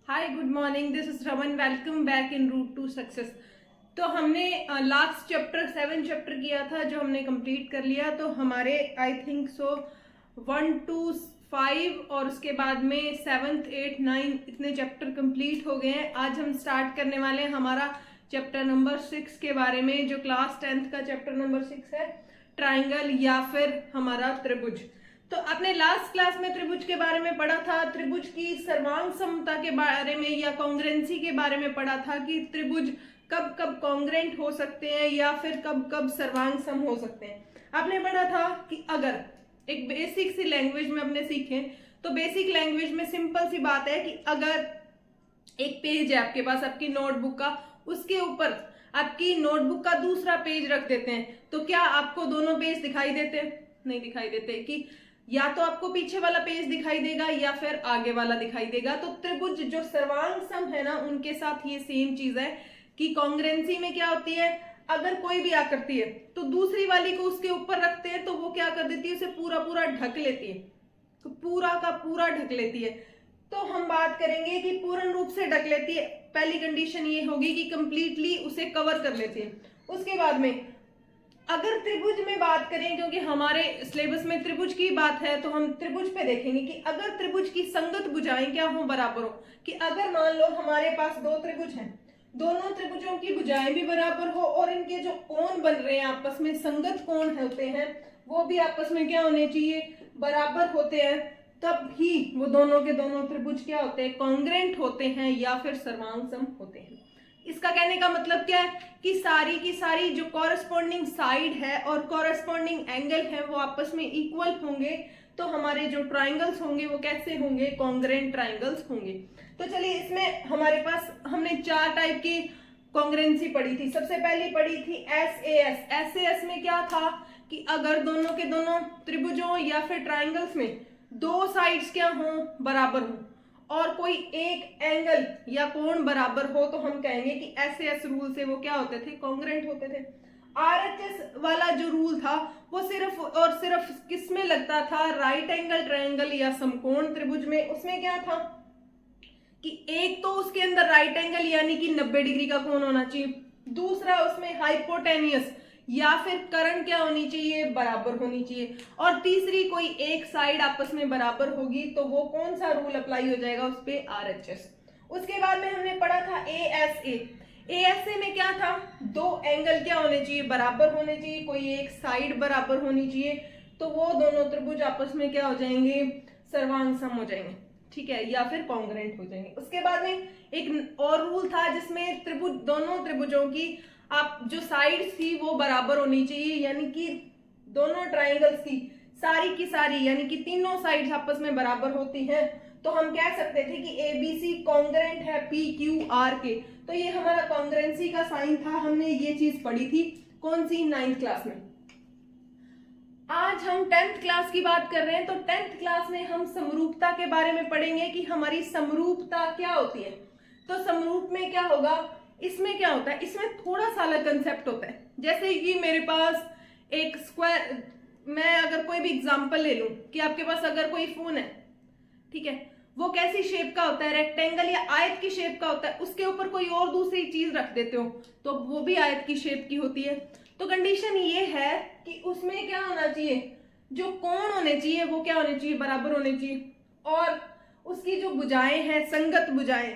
Hi good morning, this is Raman. Welcome back in root to success. तो हमने last chapter 7 chapter किया था जो हमने कंप्लीट कर लिया। तो हमारे आई थिंक सो 1 to 5 और उसके बाद में 7th 8 9 इतने चैप्टर कंप्लीट हो गए हैं। आज हम स्टार्ट करने वाले हैं हमारा चैप्टर नंबर 6 के बारे में, जो क्लास 10th का चैप्टर नंबर 6 है, ट्राइंगल या फिर हमारा त्रिभुज। तो आपने लास्ट क्लास में त्रिभुज के बारे में पढ़ा था, त्रिभुज की सर्वांग समता के बारे में या कॉन्ग्रेंसी के बारे में पढ़ा था कि त्रिभुज कब कब कॉन्ग्रेंट हो सकते हैं या फिर कब कब सर्वांग सम हो सकते हैं। आपने पढ़ा था कि अगर एक बेसिक सी लैंग्वेज में अपने सीखें तो बेसिक लैंग्वेज में सिंपल सी बात है कि अगर एक पेज है आपके पास आपकी नोटबुक का, उसके ऊपर आपकी नोटबुक का दूसरा पेज रख देते हैं तो क्या आपको दोनों पेज दिखाई देते हैं? नहीं दिखाई देते। कि या तो आपको पीछे वाला पेज दिखाई देगा या फिर आगे वाला दिखाई देगा। तो त्रिभुज जो सर्वांग सम है ना, उनके साथ ये सेम चीज है कि कॉन्ग्रेंसी में क्या होती है, अगर कोई भी आकृति है तो दूसरी वाली को उसके ऊपर रखते हैं तो वो क्या कर देती है, उसे पूरा पूरा ढक लेती है, तो पूरा का पूरा ढक लेती है। तो हम बात करेंगे कि पूर्ण रूप से ढक लेती है। पहली कंडीशन ये होगी कि कंप्लीटली उसे कवर कर लेती है। उसके बाद में अगर त्रिभुज में बात करें, क्योंकि हमारे सिलेबस में त्रिभुज की बात है, तो हम त्रिभुज पे देखेंगे कि अगर त्रिभुज की संगत भुजाएं क्या हो, बराबर हो। कि अगर मान लो हमारे पास दो त्रिभुज हैं, दोनों त्रिभुजों की भुजाएं भी बराबर हो और इनके जो कोण बन रहे हैं आपस में संगत कोण होते हैं वो भी आपस में क्या होने चाहिए, बराबर होते हैं। तब ही वो दोनों के दोनों त्रिभुज क्या होते हैं, कॉन्ग्रेंट होते हैं या फिर सर्वांग सम होते हैं। इसका कहने का मतलब क्या है कि सारी की सारी जो कॉरेस्पॉन्डिंग साइड है और कॉरेस्पॉन्डिंग एंगल है वो आपस में इक्वल होंगे। तो हमारे जो ट्राइंगल्स होंगे वो कैसे होंगे, कॉन्ग्रेंट ट्राइंगल्स होंगे। तो चलिए इसमें हमारे पास हमने 4 टाइप की कॉन्ग्रेंसी पढ़ी थी। सबसे पहली पढ़ी थी SAS। SAS में क्या था कि अगर दोनों के दोनों त्रिभुजों या फिर ट्राइंगल्स में दो साइड्स क्या हों, बराबर हों और कोई एक एंगल या कोण बराबर हो तो हम कहेंगे कि SAS रूल से वो क्या होते थे, कॉन्ग्रेंट होते थे। RHS वाला जो रूल था वो सिर्फ और सिर्फ किस में लगता था, राइट एंगल ट्रायंगल या समकोण त्रिभुज में। उसमें क्या था कि एक तो उसके अंदर राइट एंगल यानी कि 90 डिग्री का कोण होना चाहिए, दूसरा उसमें हाइपोटेनियस या फिर कर्ण क्या होनी चाहिए, बराबर होनी चाहिए, और तीसरी कोई एक साइड आपस में बराबर होगी तो वो कौन सा रूल अप्लाई हो जाएगा उस पे, RHS। उसके बाद में हमने पढ़ा था ASA। ASA में क्या था, दो एंगल क्या होने चाहिए, बराबर होने चाहिए, कोई एक साइड बराबर होनी चाहिए, तो वो दोनों त्रिभुज आपस में क्या हो जाएंगे, सर्वांग सम हो जाएंगे, ठीक है, या फिर कॉन्ग्रेंट हो जाएंगे। उसके बाद में एक और रूल था जिसमें त्रिभुज, दोनों त्रिभुजों की आप जो साइड्स थी वो बराबर होनी चाहिए, यानी कि दोनों ट्राइंगल्स की सारी यानी कि तीनों साइड्स आपस में बराबर होती हैं। तो हम कह सकते थे कि ABC कॉन्ग्रेंट है PQR के। तो ये हमारा कॉन्ग्रेंसी का साइन था, हमने ये चीज पढ़ी थी कौन सी, 9th क्लास में। आज हम 10th क्लास की बात कर रहे हैं। तो 10th क्लास में हम समरूपता के बारे में पढ़ेंगे कि हमारी समरूपता क्या होती है। तो समरूप में क्या होगा, इसमें क्या होता है, इसमें थोड़ा सा अलग कंसेप्ट होता है। जैसे कि मेरे पास एक स्क्वायर, मैं अगर कोई भी एग्जांपल ले लूं कि आपके पास अगर कोई फोन है, ठीक है, वो कैसी शेप का होता है, रेक्टेंगल या आयत की शेप का होता है, उसके ऊपर कोई और दूसरी चीज रख देते हो तो वो भी आयत की शेप की होती है। तो कंडीशन ये है कि उसमें क्या होना चाहिए, जो कोण होने चाहिए वो क्या होने चाहिए, बराबर होने चाहिए, और उसकी जो भुजाएं हैं, संगत भुजाएं,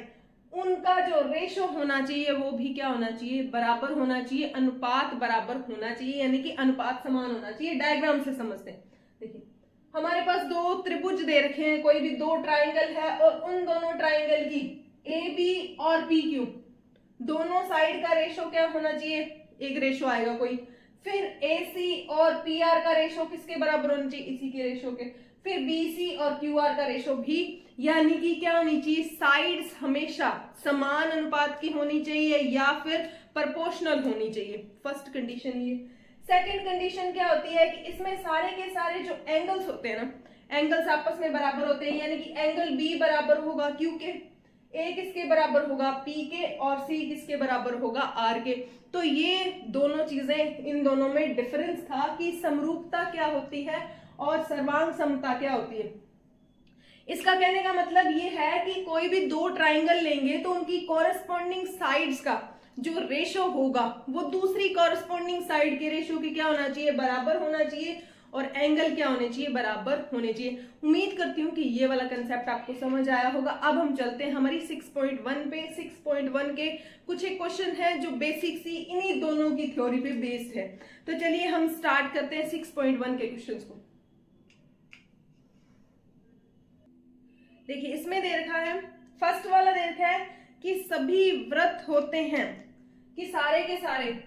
उनका जो रेशो होना चाहिए वो भी क्या होना चाहिए, बराबर होना चाहिए, अनुपात बराबर होना चाहिए, यानी कि अनुपात समान होना चाहिए। डायग्राम से समझते हैं। देखिए हमारे पास दो त्रिभुज दे रखे हैं, कोई भी दो ट्राइंगल है और उन दोनों ट्राइंगल की AB और PQ दोनों साइड का रेशो क्या होना चाहिए, एक रेशो आएगा कोई। फिर AC और PR का रेशो किसके बराबर होना चाहिए, इसी के रेशो के। फिर BC और QR का रेशो भी, यानी कि क्या होनी चाहिए, साइड्स हमेशा समान अनुपात की होनी चाहिए या फिर प्रोपोर्शनल होनी चाहिए। फर्स्ट कंडीशन ये। सेकंड कंडीशन क्या होती है कि इसमें सारे के सारे जो एंगल्स होते हैं ना, एंगल्स आपस में बराबर होते हैं, यानी कि एंगल B बराबर होगा Q के, A किसके बराबर होगा, P के, और C किसके बराबर होगा, R के। तो ये दोनों चीजें, इन दोनों में डिफरेंस था कि समरूपता क्या होती है और सर्वांग समता क्या होती है। इसका कहने का मतलब ये है कि कोई भी दो ट्राइंगल लेंगे तो उनकी कॉरेस्पॉन्डिंग साइड्स का जो रेशो होगा वो दूसरी कॉरेस्पॉन्डिंग साइड के रेशो की क्या होना चाहिए, बराबर होना चाहिए, और एंगल क्या होने चाहिए, बराबर होने चाहिए। उम्मीद करती हूँ कि ये वाला कंसेप्ट आपको समझ आया होगा। अब हम चलते हैं हमारी 6.1 पे। 6.1 के कुछ एक क्वेश्चन है जो बेसिक सी इन्हीं दोनों की थ्योरी पे बेस्ड है। तो चलिए हम स्टार्ट करते हैं 6.1 के क्वेश्चंस को। देखिए इसमें दे रखा है, फर्स्ट वाला दे रखा है कि सभी वृत्त होते हैं, कि सारे के सारे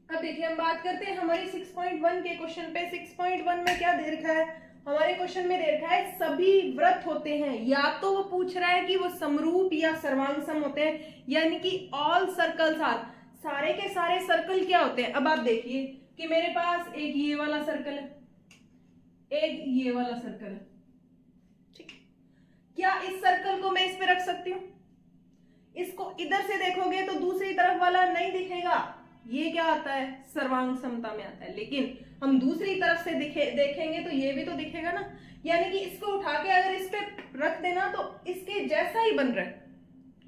अब देखिए हम बात करते हैं हमारी 6.1 के क्वेश्चन पे। 6.1 में क्या दे रखा है, हमारे क्वेश्चन में दे रखा है सभी वृत्त होते हैं, या तो वो पूछ रहा है कि वो समरूप या सर्वांगसम होते हैं, यानी कि ऑल सर्कल्स आर, सारे के सारे सर्कल क्या होते हैं। अब आप देखिए कि मेरे पास एक ये वाला सर्कल है, एक ये वाला सर्कल है, ठीक। क्या इस सर्कल को मैं इस पे रख सकती हूँ? इसको इधर से देखोगे तो दूसरी तरफ वाला नहीं दिखेगा, ये क्या आता है, सर्वांग समता में आता है। लेकिन हम दूसरी तरफ से देखेंगे तो ये भी तो दिखेगा ना, यानी कि इसको उठा के अगर इस पे रख देना तो इसके जैसा ही बन रहा है,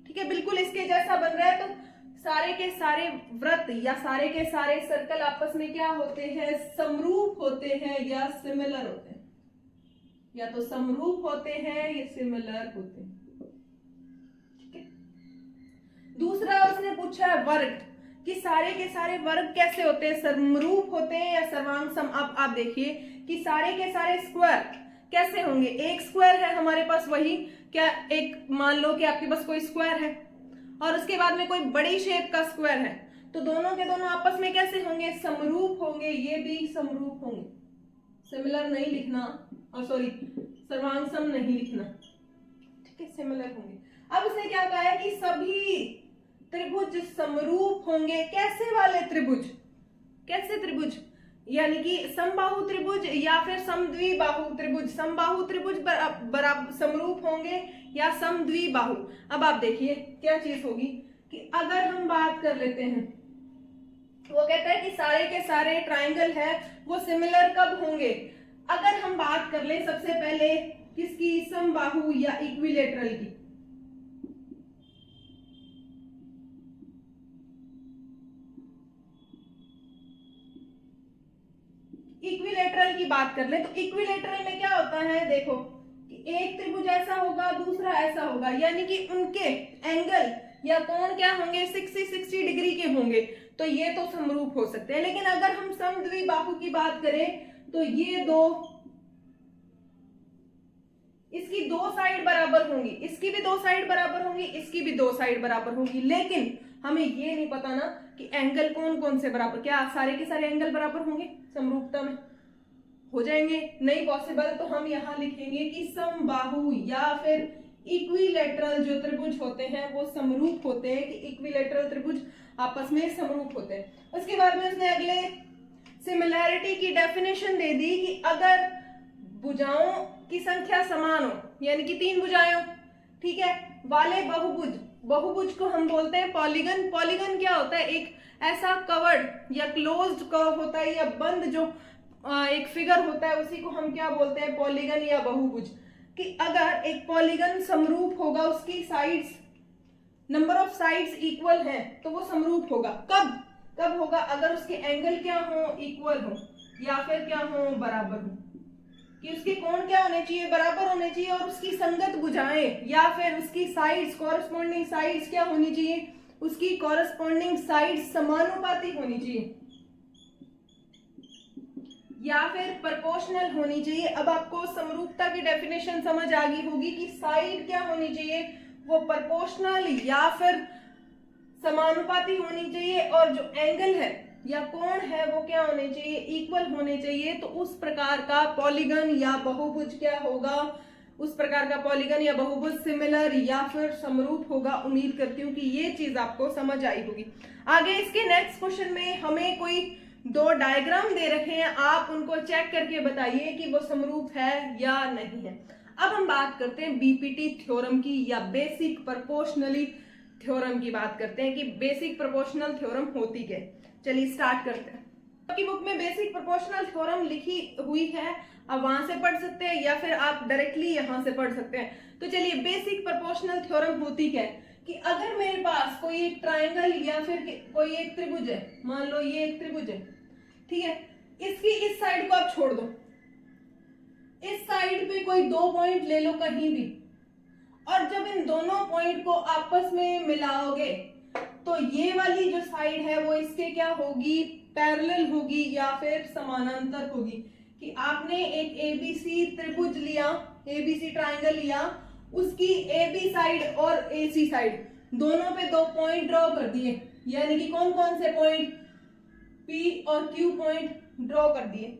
ठीक है, बिल्कुल इसके जैसा बन रहा है। तो सारे के सारे वृत्त या सारे के सारे सर्कल आपस में क्या होते हैं, समरूप होते हैं या सिमिलर होते हैं, या तो समरूप होते हैं या सिमिलर होते हैं, ठीक है। दूसरा उसने पूछा है वर्ग, कि सारे के सारे वर्ग कैसे होते हैं, समरूप होते हैं या सर्वांगसम। अब आप देखिए कि सारे के सारे स्क्वायर कैसे होंगे, एक स्क्वायर है हमारे पास, वही क्या, एक मान लो कि आपके पास कोई स्क्वायर है और उसके बाद में कोई बड़ी शेप का स्क्वायर है, तो दोनों के दोनों आपस में कैसे होंगे, समरूप होंगे, ये भी समरूप होंगे, सिमिलर नहीं लिखना, और सॉरी सर्वांगसम नहीं लिखना, ठीक है, सिमिलर होंगे। अब उसने क्या कहा है कि सभी त्रिभुज समरूप होंगे, कैसे वाले त्रिभुज, कैसे त्रिभुज, यानी कि समबाहु त्रिभुज या फिर समद्विबाहु त्रिभुज। समबाहु त्रिभुज बराबर समरूप होंगे या समद्विबाहु। अब आप देखिए क्या चीज होगी कि अगर हम बात कर लेते हैं, वो कहता है कि सारे के सारे ट्राइंगल है वो सिमिलर कब होंगे, अगर हम बात कर ले सबसे पहले किसकी, समबाहु या इक्विलेटरल की। इक्विलेटरल की बात कर ले तो इक्विलेटरल में क्या होता है, देखो कि एक त्रिभुज ऐसा होगा, दूसरा ऐसा होगा, यानी कि उनके एंगल या कोण क्या होंगे, 60 डिग्री के होंगे, तो ये तो समरूप हो सकते हैं। लेकिन अगर हम समद्विबाहु की बात करें तो ये दो, इसकी दो साइड बराबर होंगी, इसकी भी दो साइड बराबर होंगी, इसकी भी दो साइड बराबर होंगी, लेकिन हमें ये नहीं पता ना कि एंगल कौन कौन से बराबर, क्या सारे के सारे एंगल बराबर होंगे समरूपता में, हो जाएंगे, नहीं पॉसिबल। तो हम यहाँ लिखेंगे कि समबाहु या फिर इक्विलेटरल जो त्रिभुज होते हैं वो समरूप होते हैं, कि इक्विलेटरल त्रिभुज आपस में समरूप होते हैं। उसके बाद में उसने अगले सिमिलैरिटी की डेफिनेशन दे दी कि अगर भुजाओं की संख्या समान हो, यानी कि 3 भुजाएं हो, ठीक है, वाले बहुभुज, बहुभुज को हम बोलते हैं पॉलीगन। पॉलीगन क्या होता है, एक ऐसा कवर्ड या क्लोज्ड कर्व होता है, या बंद जो एक फिगर होता है, उसी को हम क्या बोलते हैं, पॉलीगन या बहुभुज। कि अगर एक पॉलीगन समरूप होगा, उसकी sides, number of sides equal है, तो वो समरूप होगा। कब कब होगा, अगर उसके एंगल क्या हो, इक्वल हो, या फिर क्या हो, बराबर हो, कि उसके कोण क्या होने चाहिए, बराबर होने चाहिए, और उसकी संगत भुजाएं या फिर उसकी साइड्स, कॉरस्पॉन्डिंग साइड्स क्या होनी चाहिए, उसकी कॉरस्पॉन्डिंग साइड्स समानुपाती होनी चाहिए या फिर प्रोपोर्शनल होनी चाहिए। अब आपको समरूपता की डेफिनेशन समझ आ गई होगी कि साइड क्या होनी चाहिए, वो प्रोपोर्शनल या फिर समानुपाती होनी चाहिए, और जो एंगल है या कोण है वो क्या होने चाहिए, इक्वल होने चाहिए। तो उस प्रकार का पॉलीगन या बहुभुज क्या होगा, उस प्रकार का पॉलीगन या बहुभुज सिमिलर या फिर समरूप होगा। उम्मीद करती हूँ कि ये चीज आपको समझ आई होगी। आगे इसके नेक्स्ट क्वेश्चन में हमें कोई 2 डायग्राम दे रखे हैं, आप उनको चेक करके बताइए कि वो समरूप है या नहीं है। अब हम बात करते हैं बीपीटी थ्योरम की, या बेसिक प्रोपोर्शनली थ्योरम की बात करते हैं कि बेसिक प्रोपोर्शनल थ्योरम होती क्या है। चलिए स्टार्ट करते हैं। आपकी बुक में बेसिक प्रोपोर्शनल थ्योरम लिखी हुई है, आप वहां से पढ़ सकते हैं या फिर आप डायरेक्टली यहां से पढ़ सकते हैं। तो चलिए, बेसिक प्रोपोर्शनल थ्योरम होती क्या है कि अगर मेरे पास कोई एक ट्राइंगल या फिर कोई एक त्रिभुज है, मान लो ये एक त्रिभुज है, ठीक है, इसकी इस साइड को आप छोड़ दो, इस साइड पे कोई 2 पॉइंट ले लो कहीं भी, और जब इन दोनों पॉइंट को आपस में मिलाओगे तो ये वाली जो साइड है वो इसके क्या होगी, पैरेलल होगी या फिर समानांतर होगी। कि आपने एक एबीसी त्रिभुज लिया, एबीसी ट्राइंगल लिया, उसकी एबी साइड और एसी साइड दोनों पे 2 पॉइंट ड्रॉ कर दिए, यानी कि कौन कौन से पॉइंट, पी और क्यू पॉइंट ड्रॉ कर दिए।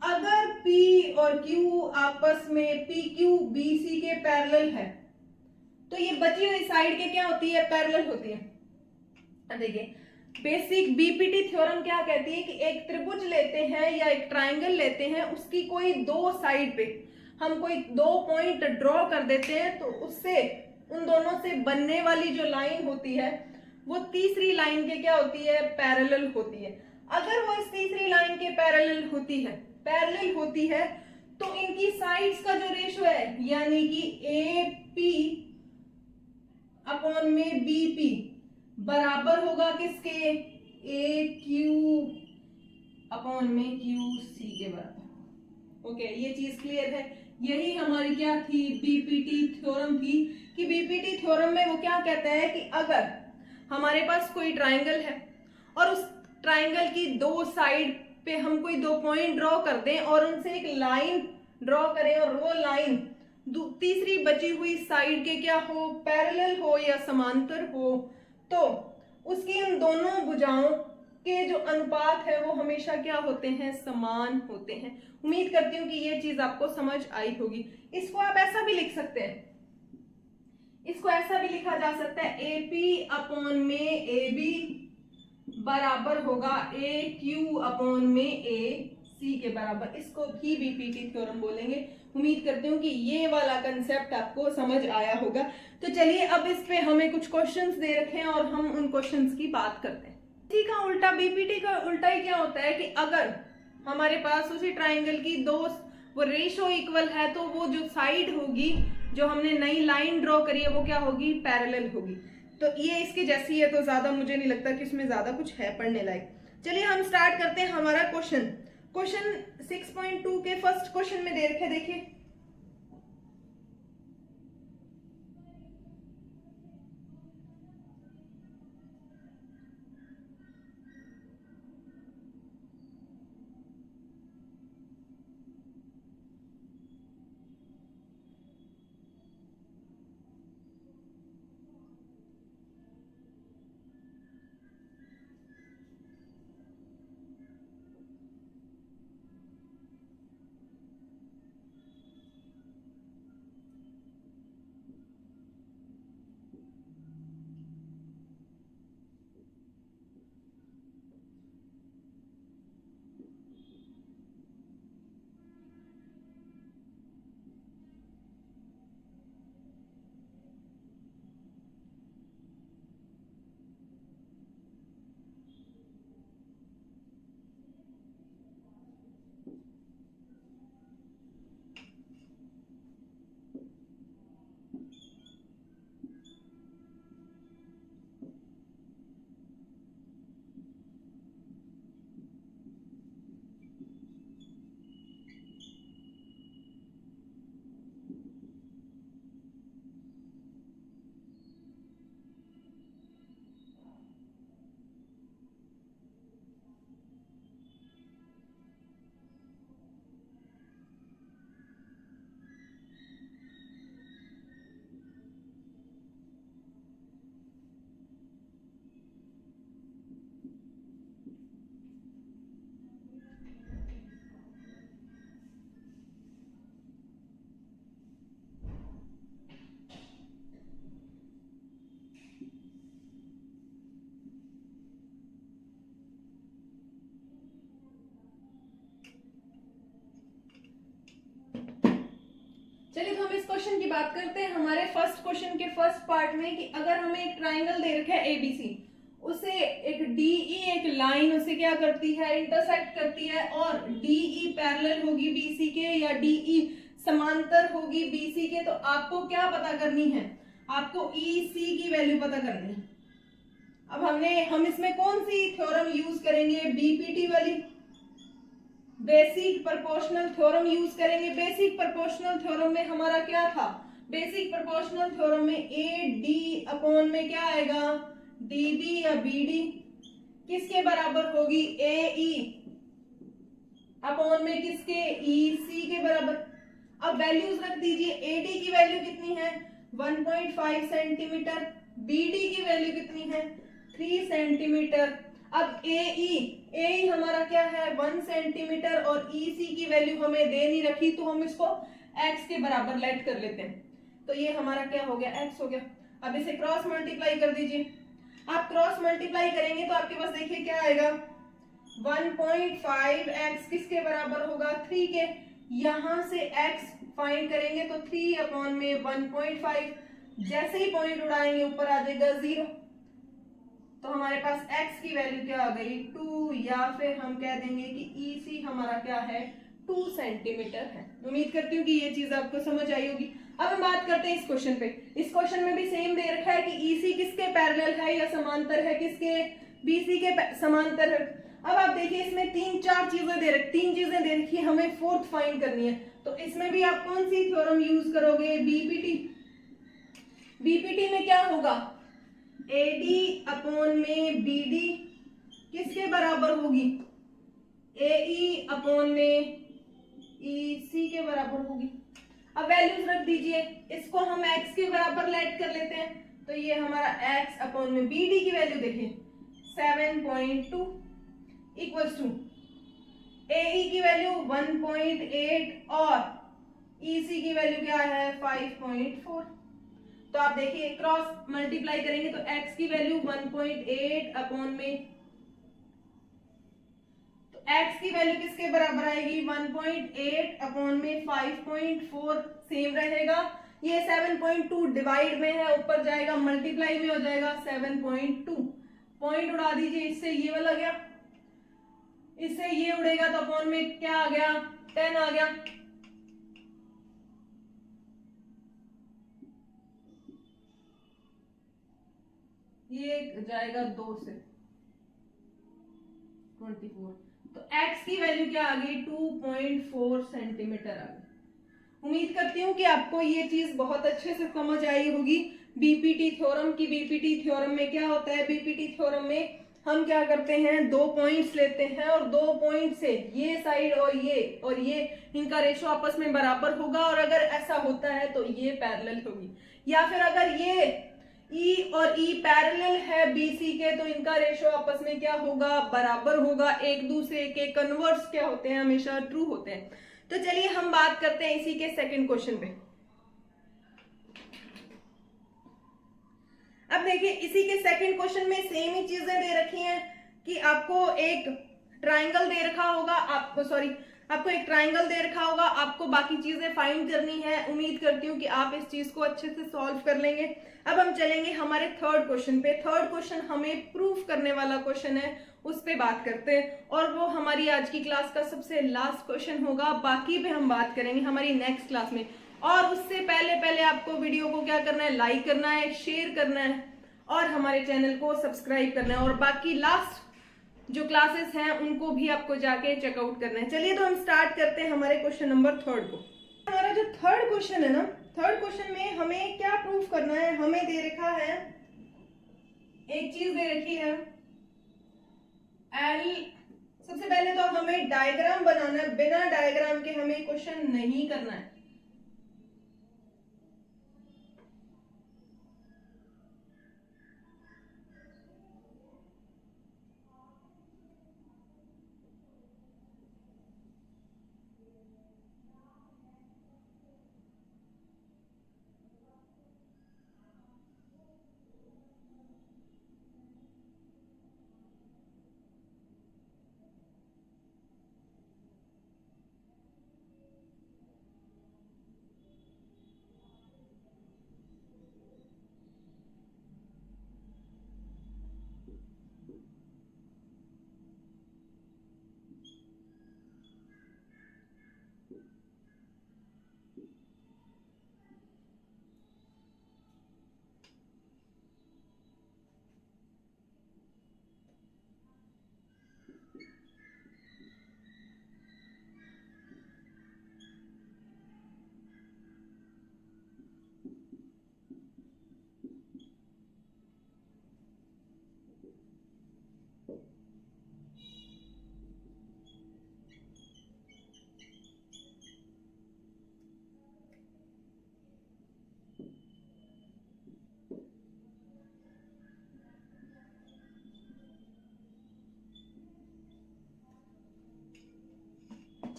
अगर पी और क्यू आपस में पी क्यू बीसी के पैरेलल है, तो ये बची हुई साइड के क्या होती है, पैरेलल होती है। देखिए, बेसिक बीपीटी थ्योरम क्या कहती है कि एक त्रिभुज लेते हैं या एक ट्राइंगल लेते हैं, उसकी कोई 2 साइड पे हम कोई 2 पॉइंट ड्रॉ कर देते हैं, तो उससे उन दोनों से बनने वाली जो लाइन होती है वो तीसरी लाइन के क्या होती है, पैरेलल होती है। अगर वो इस तीसरी लाइन के पैरेलल होती है तो इनकी साइड्स का जो रेशियो है, यानी कि ए पी अपॉन में बी पी बराबर होगा किसके, ए क्यू अपॉन में क्यू सी के बराबर। ओके, ये चीज क्लियर है। यही हमारी क्या थी, बीपीटी थ्योरम थी। कि बीपीटी थ्योरम में वो क्या कहता है कि अगर हमारे पास कोई ट्राइंगल है और उस ट्राइंगल की 2 साइड पे हम कोई 2 पॉइंट ड्रॉ कर दें और उनसे एक लाइन ड्रॉ करें, और वो लाइन तीसरी बची हुई साइड के क्या हो, पैरेलल हो या समांतर हो, तो उसकी उन दोनों भुजाओं के जो अनुपात है वो हमेशा क्या होते हैं, समान होते हैं। उम्मीद करती हूँ कि ये चीज आपको समझ आई होगी। इसको आप ऐसा भी लिख सकते हैं, इसको ऐसा भी लिखा जा सकता है, AP अपॉन में AB बराबर होगा AQ अपॉन में AC के बराबर। इसको भी बीपीटी थ्योरम बोलेंगे। उम्मीद करती हूँ कि ये वाला कंसेप्ट आपको समझ आया होगा। तो चलिए, अब इस पे हमें कुछ क्वेश्चंस दे रखे हैं और हम उन क्वेश्चंस की बात करते हैं। इसी का उल्टा, बीपीटी का उल्टा ही क्या होता है कि अगर हमारे पास उसी ट्राइंगल की 2 वो रेशियो इक्वल है, तो वो जो साइड होगी, जो हमने नई लाइन ड्रॉ करी है, वो क्या होगी, पैरेलल होगी। तो ये इसकी जैसी है, तो ज्यादा मुझे नहीं लगता कि इसमें ज्यादा कुछ है पढ़ने लायक। चलिए हम स्टार्ट करते हैं हमारा क्वेश्चन 6.2 के फर्स्ट क्वेश्चन में दे रखे, देखिए क्वेश्चन की बात करते हैं हमारे फर्स्ट क्वेश्चन के फर्स्ट पार्ट में कि अगर हमें एक ट्राइंगल दे रखा है एबीसी, उसे एक डीई एक लाइन उसे क्या करती है, इंटरसेक्ट करती है, और डीई पैरेलल होगी बीसी के या डीई समांतर होगी बीसी के, तो आपको क्या पता करनी है, आपको ईसी की वैल्यू पता करनी है। अब हम इसमें कौन सी थ्योरम यूज करेंगे, बीपीटी वाली बेसिक प्रोपोर्शनल थ्योरम यूज करेंगे। बेसिक प्रोपोर्शनल थ्योरम में हमारा क्या था, बेसिक प्रोपोर्शनल थ्योरम में ए डी अपॉन में क्या आएगा, डीबी या बीडी किसके बराबर होगी, ए ई अपॉन में किसके, ई सी के बराबर। अब वैल्यूज रख दीजिए, एडी की वैल्यू कितनी है 1.5 सेंटीमीटर, बीडी की वैल्यू कितनी है 3 सेंटीमीटर। अब ए हमारा क्या है 1 सेंटीमीटर और ईसी की वैल्यू हमें दे नहीं रखी, तो हम इसको एक्स के बराबर लेट कर लेते हैं। तो ये हमारा क्या हो गया, एक्स हो गया। अब इसे क्रॉस मल्टीप्लाई कर दीजिए। आप क्रॉस मल्टीप्लाई करेंगे तो आपके पास देखिए क्या आएगा, 1.5x किसके बराबर होगा 3 के। यहां से x फाइंड करेंगे तो 3 अपॉन में 1.5, जैसे ही पॉइंट उड़ाएंगे ऊपर आ जाएगा 0, तो हमारे पास x की वैल्यू क्या आ गई 2, या फिर हम कह देंगे कि EC हमारा क्या है 2 सेंटीमीटर है। उम्मीद करती हूँ कि ये चीज आपको समझ आई होगी। अब हम बात करते हैं इस क्वेश्चन पे। इस क्वेश्चन में भी सेम दे रखा है कि EC किसके पैरेलल है या समांतर है, किसके, BC के समांतर है। अब आप देखिए इसमें 3-4 चीजें दे रखी, 3 चीजें दे रखी है, हमें फोर्थ फाइंड करनी है। तो इसमें भी आप कौन सी थ्योरम यूज करोगे, बीपीटी। बीपीटी में क्या होगा, एडी अपॉन में बीडी किसके बराबर होगी, एई अपॉन में ईसी के बराबर होगी। अब वैल्यूज रख दीजिए, इसको हम x के बराबर लेट कर लेते हैं, तो ये हमारा x अपॉन में बीडी की वैल्यू देखिए 7.2 इक्वल्स टू एई की वैल्यू 1.8 और ईसी की वैल्यू क्या है 5.4। तो आप देखिए क्रॉस मल्टीप्लाई करेंगे तो x की वैल्यू 1.8 अपॉन में, तो x की वैल्यू किसके बराबर आएगी 1.8 अपॉन में 5.4 सेम रहेगा। ये 7.2 डिवाइड में है, ऊपर जाएगा मल्टीप्लाई में हो जाएगा 7.2। पॉइंट उड़ा दीजिए, इससे ये वाला गया, इससे ये उड़ेगा तो अपॉन में क्या आ गया 10 आ गया। ये जाएगा 2 से 24, तो x की वैल्यू क्या आ गई 2.4 सेंटीमीटर आ गई। उम्मीद करती हूँ कि आपको ये चीज बहुत अच्छे से समझ आई होगी बीपीटी थ्योरम की। बीपीटी थ्योरम में क्या होता है, बीपीटी थ्योरम में हम क्या करते हैं, 2 पॉइंट्स लेते हैं और 2 पॉइंट से ये साइड और ये इनका रेशो आपस में बराबर होगा, और अगर ऐसा होता है तो ये पैरेलल होगी, या फिर अगर ये E और E पैरेलल है BC के तो इनका रेशो आपस में क्या होगा, बराबर होगा, एक दूसरे के कन्वर्स क्या होते हैं, हमेशा ट्रू होते हैं। तो चलिए हम बात करते हैं इसी के सेकंड क्वेश्चन पे। अब देखिए इसी के सेकंड क्वेश्चन में सेम ही चीजें दे रखी हैं कि आपको एक ट्राइंगल दे रखा होगा, आपको एक ट्राइंगल दे रखा होगा, आपको बाकी चीजें फाइंड करनी है। उम्मीद करती हूँ कि आप इस चीज को अच्छे से सॉल्व कर लेंगे। अब हम चलेंगे हमारे थर्ड क्वेश्चन पे। थर्ड क्वेश्चन हमें प्रूफ करने वाला क्वेश्चन है, उस पे बात करते हैं, और वो हमारी आज की क्लास का सबसे लास्ट क्वेश्चन होगा। बाकी पे हम बात करेंगे हमारी नेक्स्ट क्लास में। और उससे पहले आपको वीडियो को क्या करना है, लाइक करना है, शेयर करना है और हमारे चैनल को सब्सक्राइब करना है, और बाकी लास्ट जो क्लासेस हैं उनको भी आपको जाके चेकआउट करना है। चलिए तो हम स्टार्ट करते हैं हमारे क्वेश्चन नंबर 3 को। हमारा जो थर्ड क्वेश्चन है ना, थर्ड क्वेश्चन में हमें क्या प्रूफ करना है, हमें दे रखा है, एक चीज दे रखी है एल। सबसे पहले तो हमें डायग्राम बनाना है, बिना डायग्राम के हमें क्वेश्चन नहीं करना है।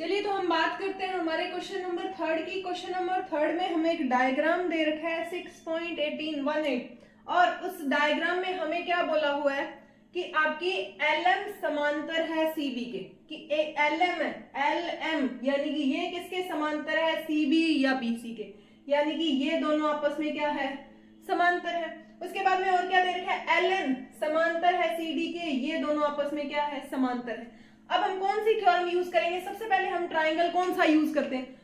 चलिए तो हम बात करते हैं हमारे क्वेश्चन नंबर 3 की। क्वेश्चन नंबर 3 में हमें एक डायग्राम दे रखा है 6.1818 और उस डायग्राम में हमें क्या बोला हुआ है कि आपकी LM समांतर है CB के, कि LM है, LM यानी कि ये किसके समांतर है, CB या BC के, यानी कि ये दोनों आपस में क्या है, समांतर है। उसके बाद में और क्या दे रखा है, LN समांतर है CD के, ये दोनों आपस में क्या है, समांतर है। अब हम कौन सी थ्योरम यूज करेंगे, सबसे पहले हम ट्राइंगल कौन सा यूज करते हैं,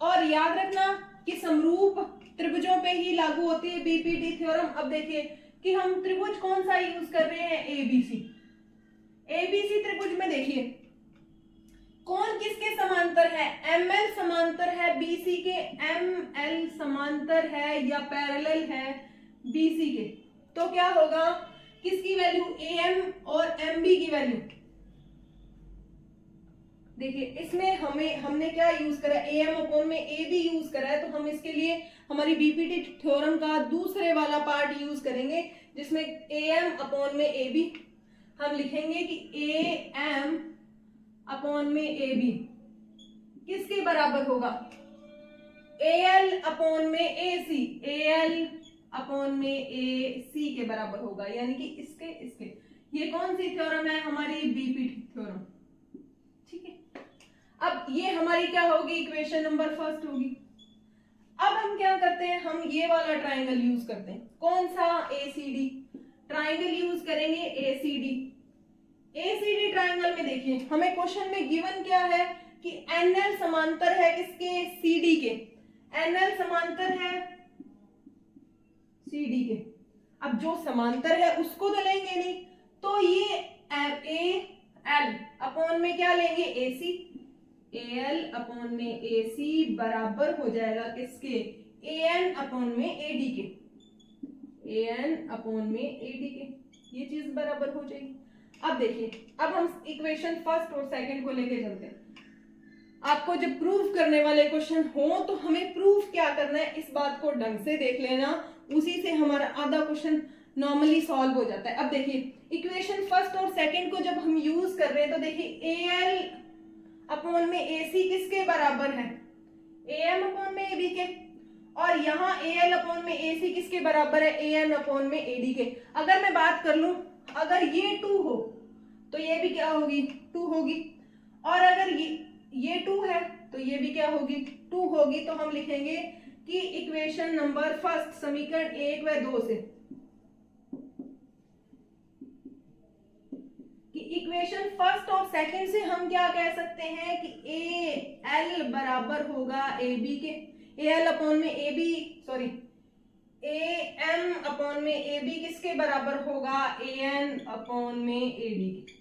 और याद रखना कि समरूप त्रिभुजों पे ही लागू होती है बीपीटी थ्योरम। अब देखिए कि हम त्रिभुज कौन सा यूज कर रहे हैं, एबीसी त्रिभुज में देखिए कौन किसके समांतर है, ML समांतर है BC के, ML समांतर है या पैरेलल है BC के, तो क्या होगा, किसकी वैल्यू, AM और MB की वैल्यू। देखिए इसमें हमने क्या यूज करा, AM अपॉन में AB यूज करा है, तो हम इसके लिए हमारी बीपीटी थ्योरम का दूसरे वाला पार्ट यूज करेंगे जिसमें AM अपॉन में AB हम लिखेंगे कि AM अपॉन में AB किसके बराबर होगा, AL अपॉन में AC, AL अपॉन में AC के बराबर होगा, यानी कि इसके ये कौन सी थ्योरम है, हमारी बीपीटी थ्योरम। ठीक है, अब ये हमारी क्या होगी, इक्वेशन नंबर 1 होगी। अब हम क्या करते हैं, हम ये वाला ट्राइंगल यूज करते हैं, कौन सा, ACD ट्राइंगल यूज करेंगे, ACD ट्राइंगल में देखिए हमें क्वेश्चन में गिवन क्या है कि NL समांतर है किसके, CD के, NL समांतर है CD के। अब जो समांतर है उसको तो लेंगे नहीं, तो ये AL अपॉन में क्या लेंगे, AC, AL अपॉन में AC बराबर हो जाएगा किसके, AN अपॉन में AD के, AN अपॉन में AD के, ये चीज बराबर हो जाएगी। अब देखिए, अब हम इक्वेशन 1 और 2 को लेके चलते हैं। आपको जब प्रूफ करने वाले क्वेश्चन हो तो हमें प्रूफ क्या करना है, इस बात को ढंग से देख लेना, उसी से हमारा आधा क्वेश्चन नॉर्मली सॉल्व हो जाता है। अब देखिए इक्वेशन 1 और 2 को जब हम यूज कर रहे हैं तो देखिए AL अपॉन में AC किसके बराबर है, AM अपॉन में AB के, और यहाँ AL अपॉन में AC किसके बराबर है, AN अपॉन में AD के। अगर मैं बात कर लूं, अगर ये 2 हो तो ये भी क्या होगी, 2 होगी, और अगर ये 2 है तो ये भी क्या होगी, 2 होगी। तो हम लिखेंगे कि इक्वेशन नंबर 1 समीकरण 1 व 2 से, कि इक्वेशन 1 और 2 से हम क्या कह सकते हैं कि AL बराबर होगा AB के, AL अपॉन में AB, सॉरी AM अपॉन में AB किसके बराबर होगा, AN अपॉन में AD के।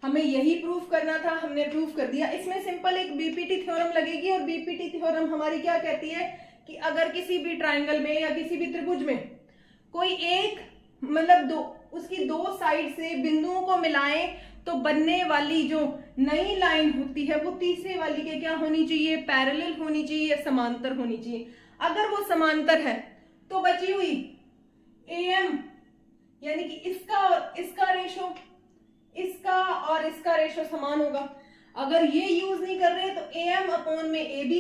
हमें यही प्रूफ करना था, हमने प्रूफ कर दिया। इसमें सिंपल एक बीपीटी थ्योरम लगेगी, और बीपीटी थ्योरम हमारी क्या कहती है कि अगर किसी भी ट्राइंगल में या किसी भी त्रिभुज में कोई एक मतलब उसकी 2 साइड से बिंदुओं को मिलाएं तो बनने वाली जो नई लाइन होती है वो तीसरे वाली के क्या होनी चाहिए, पैरेलल होनी चाहिए या समांतर होनी चाहिए। अगर वो समांतर है तो बची हुई AM यानी कि इसका और इसका रेशो, इसका और इसका रेशो समान होगा। अगर ये यूज नहीं कर रहे तो AM अपॉन में AB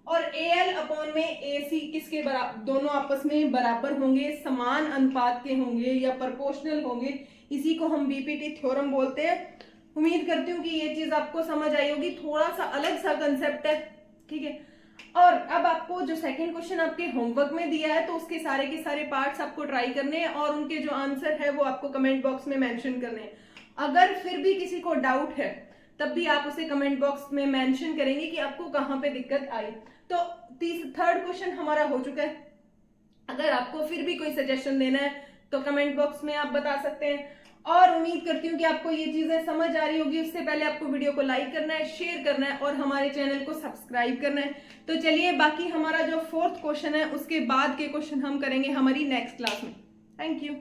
और AL अपॉन में AC किसके बराबर, दोनों आपस में बराबर होंगे, समान अनुपात के होंगे या प्रोपोर्शनल होंगे। इसी को हम बीपीटी थ्योरम बोलते हैं। उम्मीद करती हूँ कि ये चीज आपको समझ आई होगी, थोड़ा सा अलग सा कंसेप्ट है, ठीक है। और अब आपको जो सेकंड क्वेश्चन आपके होमवर्क में दिया है तो उसके सारे के सारे पार्ट्स आपको ट्राई करने हैं और उनके जो आंसर है वो आपको कमेंट बॉक्स में मेंशन करने हैं। अगर फिर भी किसी को डाउट है तब भी आप उसे कमेंट बॉक्स में मेंशन करेंगे कि आपको कहाँ पे दिक्कत आई। तो थर्ड क्वेश्चन हमारा हो चुका है। अगर आपको फिर भी कोई सजेशन देना है तो कमेंट बॉक्स में आप बता सकते हैं। और उम्मीद करती हूँ कि आपको ये चीजें समझ आ रही होगी। उससे पहले आपको वीडियो को लाइक करना है, शेयर करना है और हमारे चैनल को सब्सक्राइब करना है। तो चलिए बाकी हमारा जो फोर्थ क्वेश्चन है उसके बाद के क्वेश्चन हम करेंगे हमारी नेक्स्ट क्लास में। Thank you.